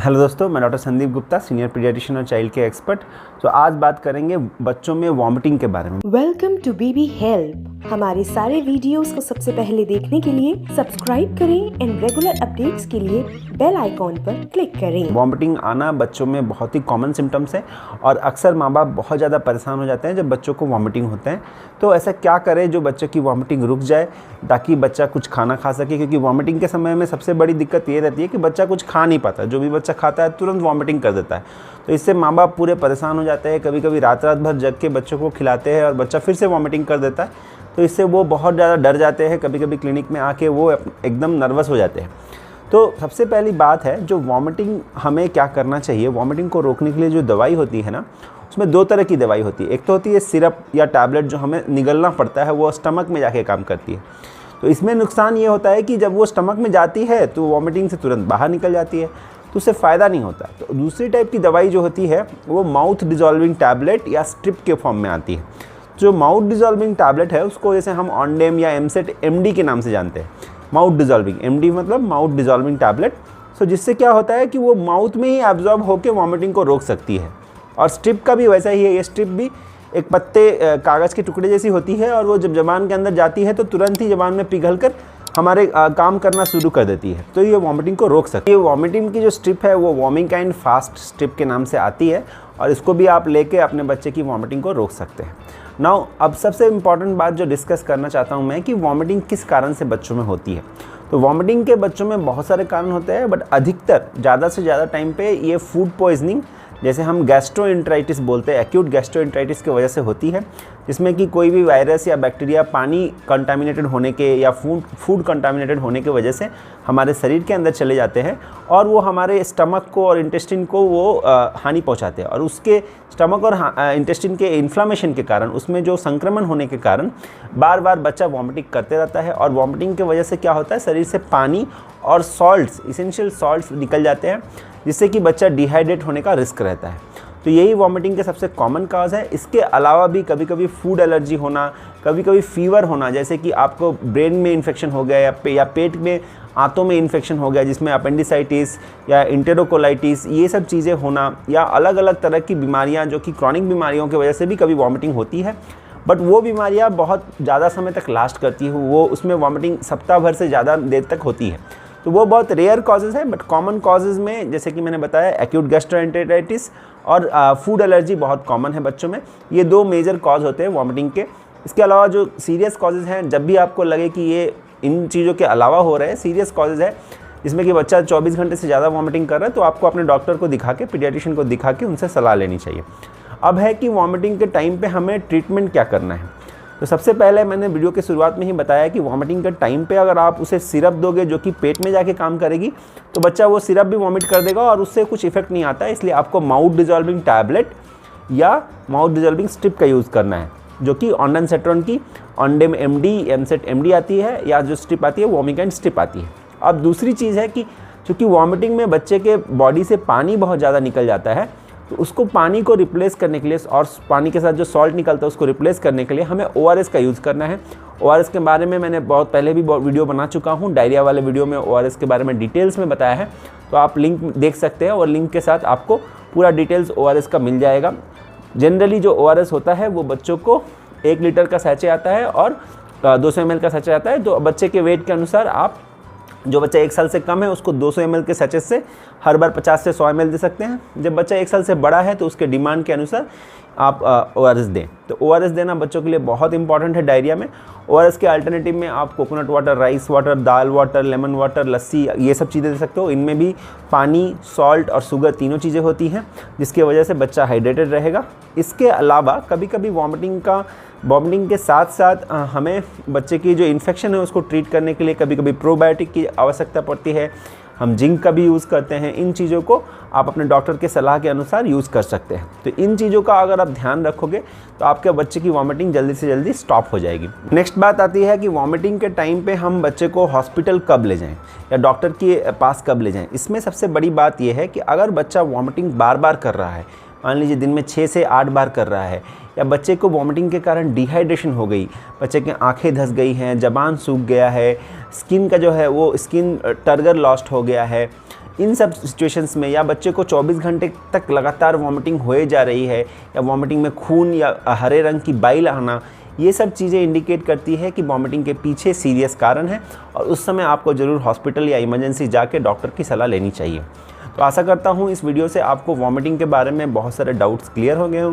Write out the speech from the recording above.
Hello दोस्तों, मैं doctor Sandeep Gupta, senior paediatrician और चाइल्ड केयर एक्सपर्ट। तो आज बात करेंगे बच्चों में वॉमिटिंग के बारे में। Welcome to baby help. हमारे सारे वीडियोस को सबसे पहले देखने के लिए सब्सक्राइब करें एंड रेगुलर अपडेट्स के लिए बेल आइकॉन पर क्लिक करें। वॉमिटिंग आना बच्चों में बहुत ही कॉमन सिम्टम्स है और अक्सर माँ बाप बहुत ज़्यादा परेशान हो जाते हैं जब बच्चों को वॉमिटिंग होते हैं। तो ऐसा क्या करें जो बच्चों की वॉमिटिंग रुक जाए ताकि बच्चा कुछ खाना खा सके, क्योंकि वॉमिटिंग के समय में सबसे बड़ी दिक्कत ये रहती है कि बच्चा कुछ खा नहीं पाता। जो भी बच्चा खाता है तुरंत वॉमिटिंग कर देता है, तो इससे माँ बाप पूरे परेशान हो जाते हैं। कभी कभी रात भर जग के बच्चों को खिलाते हैं और बच्चा फिर से वॉमिटिंग कर देता है, तो इससे वो बहुत ज़्यादा डर जाते हैं। कभी कभी क्लिनिक में आके वो एकदम नर्वस हो जाते हैं। तो सबसे पहली बात है, जो वॉमिटिंग हमें क्या करना चाहिए, वॉमिटिंग को रोकने के लिए जो दवाई होती है ना, उसमें दो तरह की दवाई होती है। एक तो होती है सिरप या टैबलेट जो हमें निगलना पड़ता है, वो स्टमक में जाके काम करती है। तो इसमें नुकसान ये होता है कि जब वो स्टमक में जाती है तो वॉमिटिंग से तुरंत बाहर निकल जाती है, तो उससे फ़ायदा नहीं होता। तो दूसरी टाइप की दवाई जो होती है वो माउथ डिजॉल्विंग टैबलेट या स्ट्रिप के फॉर्म में आती है। जो माउथ डिजॉल्विंग टैबलेट है उसको जैसे हम ऑनडेम या एमसेट एमडी के नाम से जानते हैं। माउथ डिजॉल्विंग, एमडी मतलब माउथ डिजॉल्विंग टैबलेट। सो जिससे क्या होता है कि वो माउथ में ही एब्जॉर्ब होकर वॉमिटिंग को रोक सकती है। और स्ट्रिप का भी वैसा ही है। ये स्ट्रिप भी एक पत्ते कागज़ के टुकड़े जैसी होती है और वो जब ज़बान के अंदर जाती है तो तुरंत ही ज़बान में पिघलकर हमारे काम करना शुरू कर देती है, तो ये वॉमिटिंग को रोक सकती है। ये वॉमिटिंग की जो स्ट्रिप है वो वॉमिकाइन फास्ट स्ट्रिप के नाम से आती है और इसको भी आप लेके अपने बच्चे की वॉमिटिंग को रोक सकते हैं। नाउ अब सबसे इम्पॉर्टेंट बात जो डिस्कस करना चाहता हूँ मैं कि वॉमिटिंग किस कारण से बच्चों में होती है। तो वॉमिटिंग के बच्चों में बहुत सारे कारण होते हैं, बट अधिकतर ज़्यादा से ज़्यादा टाइम पे ये फूड पॉइजनिंग, जैसे हम गैस्ट्रोएंटेराइटिस बोलते हैं, एक्यूट गैस्ट्रोएंटेराइटिस की वजह से होती है, जिसमें कि कोई भी वायरस या बैक्टीरिया पानी कंटामिनेटेड होने के या फूड कंटामिनेटेड होने की वजह से हमारे शरीर के अंदर चले जाते हैं और वो हमारे स्टमक को और इंटेस्टिन को वो हानि पहुंचाते हैं। और उसके स्टमक और इंटेस्टिन के इन्फ्लामेशन के कारण, उसमें जो संक्रमण होने के कारण बार बार बच्चा वॉमिटिंग करते रहता है। और वॉमिटिंग की वजह से क्या होता है, शरीर से पानी और सॉल्ट्स, इसेंशियल सॉल्ट्स निकल जाते हैं, जिससे कि बच्चा डिहाइड्रेट होने का रिस्क रहता है। तो यही वॉमिटिंग के सबसे कॉमन काज है। इसके अलावा भी कभी कभी फूड एलर्जी होना, कभी कभी फीवर होना, जैसे कि आपको ब्रेन में इन्फेक्शन हो गया या पेट में आंतों में इन्फेक्शन हो गया जिसमें अपेंडिसाइटिस या इंटेरोकोलाइटिस, ये सब चीज़ें होना, या अलग अलग तरह की बीमारियां जो कि क्रॉनिक बीमारियों की वजह से भी कभी वॉमिटिंग होती है। बट वो बीमारियां बहुत ज़्यादा समय तक लास्ट करती है, वो उसमें वॉमिटिंग सप्ताह भर से ज़्यादा देर तक होती है। तो वो बहुत रेयर कॉजेज़ है। बट कॉमन कॉजेज़ में जैसे कि मैंने बताया, एक्यूट गैस्ट्रोएंटेराइटिस और फूड एलर्जी बहुत कॉमन है बच्चों में। ये दो मेजर कॉज होते हैं वॉमिटिंग के। इसके अलावा जो सीरियस कॉजेज़ हैं, जब भी आपको लगे कि ये इन चीज़ों के अलावा हो रहे हैं, सीरियस कॉजेज़ है जिसमें कि बच्चा 24 घंटे से ज़्यादा वॉमिटिंग कर रहा है, तो आपको अपने डॉक्टर को दिखा के, पीडियाट्रिशियन को दिखा के उनसे सलाह लेनी चाहिए। अब है कि वॉमिटिंग के टाइम पे हमें ट्रीटमेंट क्या करना है। तो सबसे पहले मैंने वीडियो के शुरुआत में ही बताया कि वॉमिटिंग के टाइम पे अगर आप उसे सिरप दोगे जो कि पेट में जाके काम करेगी, तो बच्चा वो सिरप भी वॉमिट कर देगा और उससे कुछ इफेक्ट नहीं आता है। इसलिए आपको माउथ डिजॉल्विंग टैबलेट या माउथ डिजॉल्विंग स्ट्रिप का यूज़ करना है, जो कि ऑन्डानसेट्रॉन की ऑनडेम एमडी, एमसेट एमडी आती है, या जो स्ट्रिप आती है वॉमिकाइन स्ट्रिप आती है। अब दूसरी चीज़ है कि चूँकि वॉमिटिंग में बच्चे के बॉडी से पानी बहुत ज़्यादा निकल जाता है, तो उसको पानी को रिप्लेस करने के लिए और पानी के साथ जो सॉल्ट निकलता है उसको रिप्लेस करने के लिए हमें ORS का यूज़ करना है। ORS के बारे में मैंने बहुत पहले भी वीडियो बना चुका हूँ। डायरिया वाले वीडियो में ORS के बारे में डिटेल्स में बताया है, तो आप लिंक देख सकते हैं और लिंक के साथ आपको पूरा डिटेल्स ORS का मिल जाएगा। जनरली जो ORS होता है वो बच्चों को 1 लीटर का सैचे आता है और 200 ml का सैचे आता है। तो बच्चे के वेट के अनुसार आप, जो बच्चा 1 साल से कम है उसको 200 ml के सैचेट से हर बार 50 से 100 ml दे सकते हैं। जब बच्चा 1 साल से बड़ा है तो उसके डिमांड के अनुसार आप ORS दें। तो ORS देना बच्चों के लिए बहुत इंपॉर्टेंट है डायरिया में। ORS के अल्टरनेटिव में आप कोकोनट वाटर, राइस वाटर, दाल वाटर, लेमन वाटर, लस्सी, ये सब चीज़ें दे सकते हो। इनमें भी पानी, सॉल्ट और शुगर तीनों चीज़ें होती हैं, जिसकी वजह से बच्चा हाइड्रेटेड रहेगा। इसके अलावा कभी कभी वॉमिटिंग के साथ साथ हमें बच्चे की जो इन्फेक्शन है उसको ट्रीट करने के लिए कभी कभी प्रोबायोटिक की आवश्यकता पड़ती है। हम जिंक का भी यूज़ करते हैं। इन चीज़ों को आप अपने डॉक्टर के सलाह के अनुसार यूज़ कर सकते हैं। तो इन चीज़ों का अगर आप ध्यान रखोगे तो आपके बच्चे की वॉमिटिंग जल्दी से जल्दी स्टॉप हो जाएगी। नेक्स्ट बात आती है कि वॉमिटिंग के टाइम पे हम बच्चे को हॉस्पिटल कब ले जाएं या डॉक्टर के पास कब ले जाएं। इसमें सबसे बड़ी बात यह है कि अगर बच्चा वॉमिटिंग बार बार कर रहा है, मान लीजिए दिन में 6 से 8 बार कर रहा है, या बच्चे को वॉमिटिंग के कारण डिहाइड्रेशन हो गई, बच्चे की आंखें धंस गई हैं, ज़बान सूख गया है, स्किन का जो है वो स्किन टर्गर लॉस्ट हो गया है, इन सब सिचुएशंस में या बच्चे को 24 घंटे तक लगातार वॉमिटिंग होए जा रही है या वॉमिटिंग में खून या हरे रंग की बाइल आना, ये सब चीज़ें इंडिकेट करती है कि वॉमिटिंग के पीछे सीरियस कारण है और उस समय आपको ज़रूर हॉस्पिटल या इमरजेंसी जाके डॉक्टर की सलाह लेनी चाहिए। तो आशा करता हूँ इस वीडियो से आपको वॉमिटिंग के बारे में बहुत सारे डाउट्स क्लियर हो गए होंगे।